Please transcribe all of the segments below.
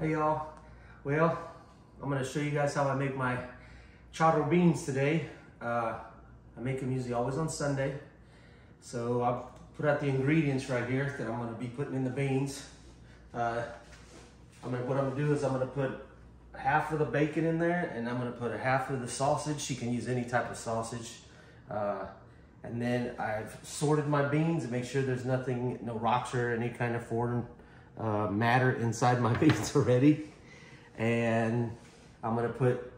Hey y'all, well, I'm gonna show you guys how I make my Charro Beans today. I make them usually always on Sunday. So I'll put out the ingredients right here that I'm gonna be putting in the beans. What I'm gonna do is I'm gonna put half of the bacon in there, and I'm gonna put a half of the sausage. You can use any type of sausage. And then I've sorted my beans and make sure there's nothing, no rocks or any kind of foreign matter inside my beans already. And I'm gonna put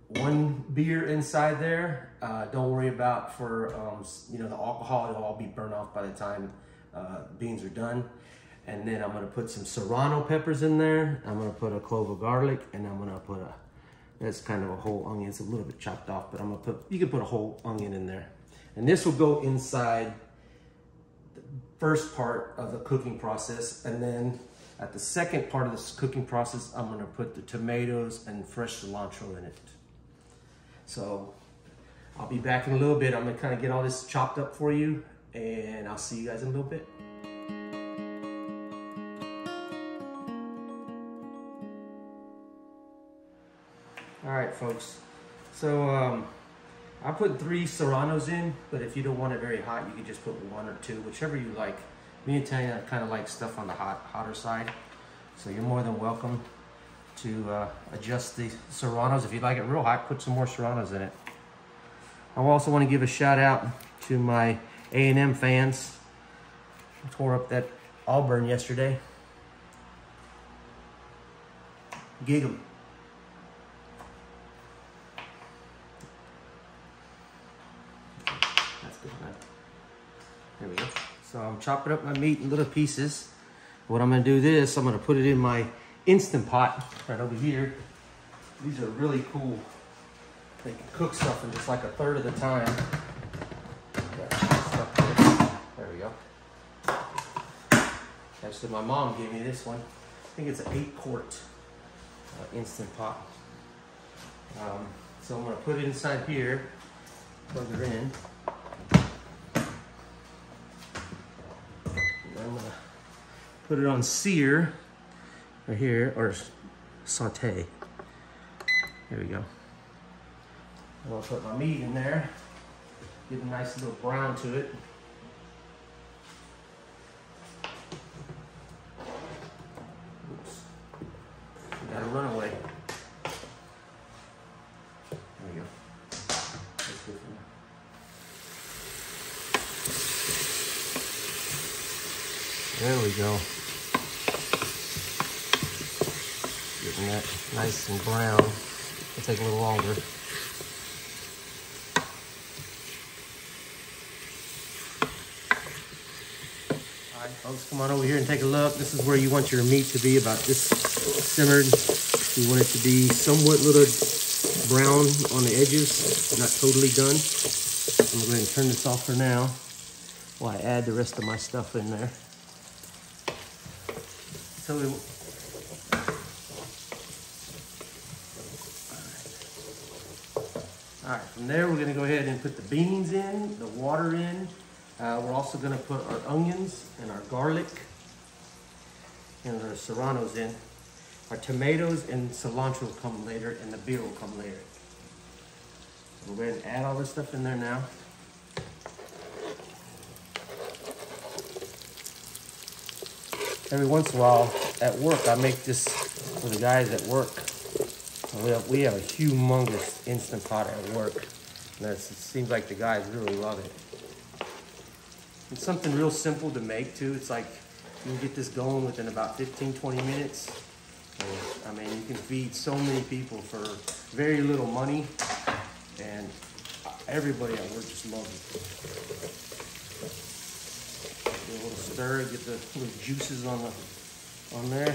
one beer inside there. Don't worry about for the alcohol. It'll all be burnt off by the time beans are done. And then I'm gonna put some serrano peppers in there. I'm gonna put a clove of garlic, and I'm gonna put that's kind of a whole onion. It's a little bit chopped off, but you can put a whole onion in there. And this will go inside the first part of the cooking process. And then at the second part of this cooking process, I'm gonna put the tomatoes and fresh cilantro in it. So I'll be back in a little bit. I'm gonna kind of get all this chopped up for you, and I'll see you guys in a little bit. All right, folks. So I put 3 serranos in, but if you don't want it very hot, you can just put 1 or 2, whichever you like. Me and Tanya kind of like stuff on the hotter side, so you're more than welcome to adjust the serranos. If you like it real hot, put some more serranos in it. I also want to give a shout out to my A&M fans. I tore up that Auburn yesterday. Gig 'em. That's good, man. There we go. So I'm chopping up my meat in little pieces. What I'm gonna do I'm gonna put it in my Instant Pot right over here. These are really cool. They can cook stuff in just like a third of the time. There we go. Actually, my mom gave me this one. I think it's an 8-quart Instant Pot. So I'm gonna put it inside here, plug her in. I'm gonna put it on sear right here, or saute. There we go. And I'll put my meat in there, give a nice little brown to it. Oops, we got a runaway. There we go. That's good for now. There we go. Getting that nice and brown. It'll take a little longer. All right, folks, come on over here and take a look. This is where you want your meat to be, about this simmered. You want it to be somewhat little brown on the edges, not totally done. I'm gonna go ahead and turn this off for now while I add the rest of my stuff in there. So all right, from there we're gonna go ahead and put the beans in, the water in. We're also gonna put our onions and our garlic and our serranos in. Our tomatoes and cilantro will come later, and the beer will come later. We'll go ahead and add all this stuff in there now. Every once in a while at work, I make this for the guys at work. We have a humongous Instant Pot at work. And it seems like the guys really love it. It's something real simple to make too. It's like you can get this going within about 15-20 minutes. And, I mean, you can feed so many people for very little money, and everybody at work just loves it. Give it a little stir, get the little juices on there.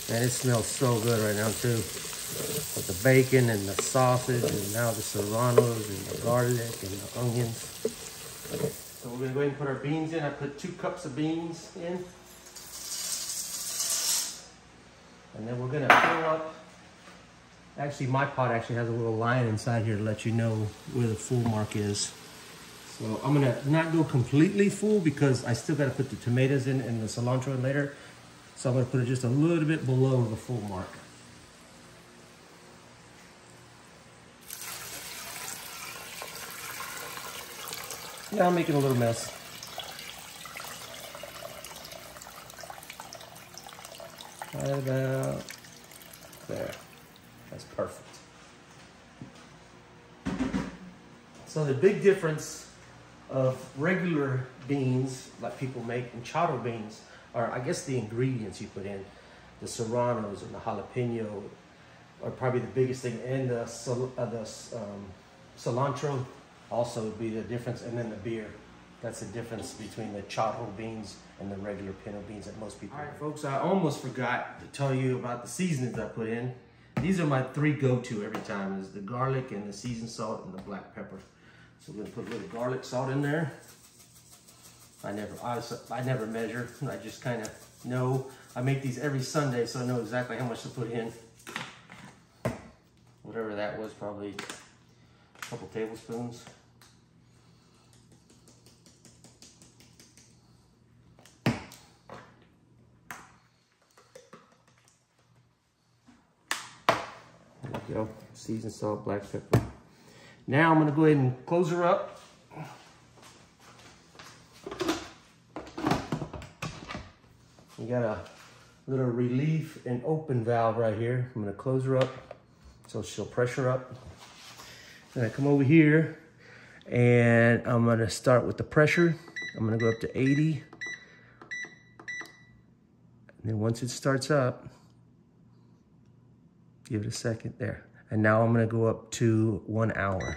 Man, it smells so good right now too. With the bacon and the sausage, and now the serranos and the garlic and the onions. So we're gonna go ahead and put our beans in. I put 2 cups of beans in. And then we're gonna fill up. Actually, my pot actually has a little line inside here to let you know where the full mark is. So I'm gonna not go completely full because I still gotta put the tomatoes in and the cilantro in later. So I'm gonna put it just a little bit below the full mark. Yeah, I'm making a little mess. Right about there. That's perfect. So the big difference of regular beans, like people make, and charro beans, are, I guess, the ingredients you put in. The serranos and the jalapeno are probably the biggest thing, and the cilantro also would be the difference, and then the beer. That's the difference between the charro beans and the regular pinto beans that most people. All right, folks, I almost forgot to tell you about the seasonings I put in. These are my 3 go-to every time, is the garlic and the seasoned salt and the black pepper. So we're gonna put a little garlic salt in there. I never measure, I just kind of know. I make these every Sunday, so I know exactly how much to put in. Whatever that was, probably a couple tablespoons. There we go, seasoned salt, black pepper. Now I'm gonna go ahead and close her up. We got a little relief and open valve right here. I'm gonna close her up so she'll pressure up. Then I come over here and I'm gonna start with the pressure. I'm gonna go up to 80. And then once it starts up, give it a second there. And now I'm gonna go up to 1 hour.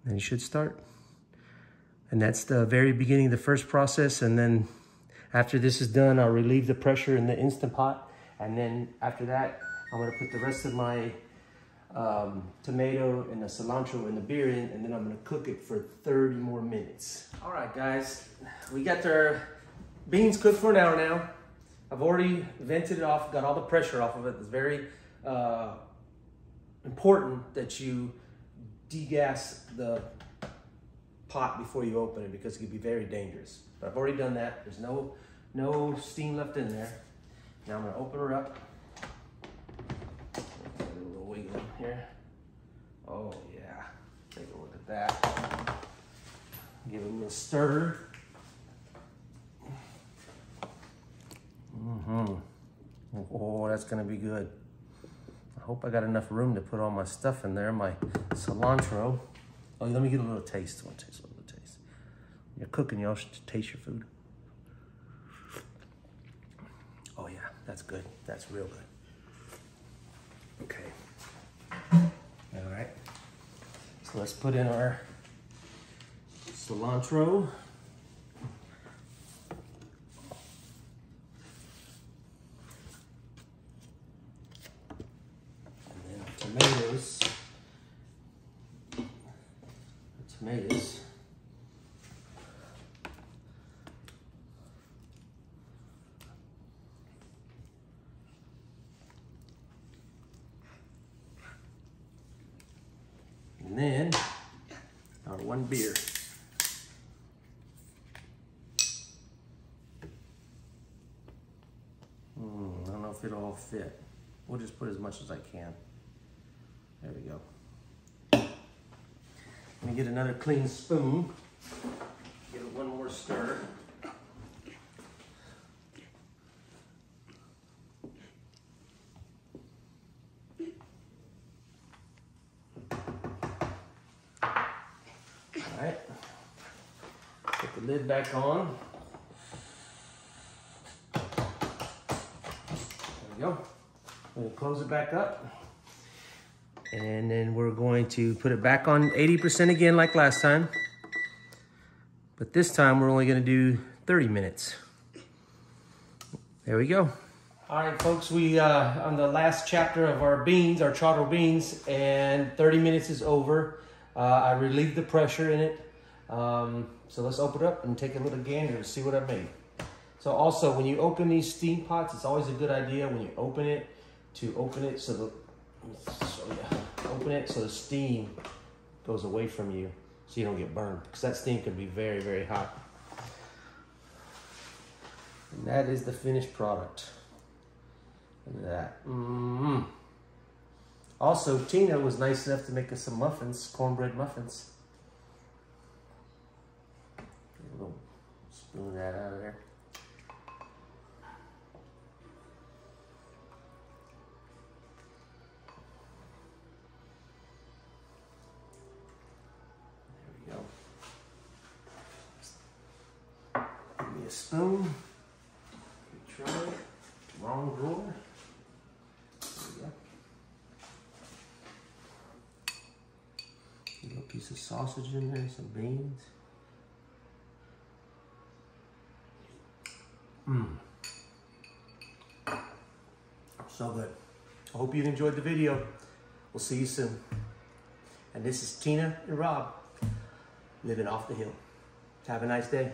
And it should start. And that's the very beginning of the first process. And then after this is done, I'll relieve the pressure in the Instant Pot. And then after that, I'm gonna put the rest of my tomato and the cilantro and the beer in, and then I'm gonna cook it for 30 more minutes. All right, guys, we got our beans cooked for an hour now. I've already vented it off, got all the pressure off of it. It's very important that you degas the pot before you open it, because it could be very dangerous. But I've already done that. There's no steam left in there. Now I'm gonna open her up. A little wiggle here. Oh yeah, take a look at that. Give it a little stir. Oh, that's gonna be good. I hope I got enough room to put all my stuff in there. My cilantro. Oh, let me get a little taste. I want to taste a little taste. When you're cooking, you also should taste your food. Oh yeah, that's good. That's real good. Okay. All right. So let's put in our cilantro. Tomatoes. And then our 1 beer. I don't know if it'll all fit. We'll just put as much as I can. There we go. Let me get another clean spoon. Give it 1 more stir. All right. Put the lid back on. There we go. I'm gonna close it back up. And then we're going to put it back on 80% again like last time. But this time we're only gonna do 30 minutes. There we go. All right, folks, we on the last chapter of our beans, our charro beans, and 30 minutes is over. I relieved the pressure in it. So let's open it up and take a little gander and see what I made. So also, when you open these steam pots, it's always a good idea when you open it to open it so the open it so the steam goes away from you, so you don't get burned, because that steam can be very, very hot. And that is the finished product. Look at that. Also, Tina was nice enough to make us some muffins, cornbread muffins. A little spoon that out of there. There we go. Give me a spoon. Try it. Wrong drawer. There we go. A little piece of sausage in there, some beans. So good. I hope you enjoyed the video. We'll see you soon. And this is Tina and Rob living off the hill. Have a nice day.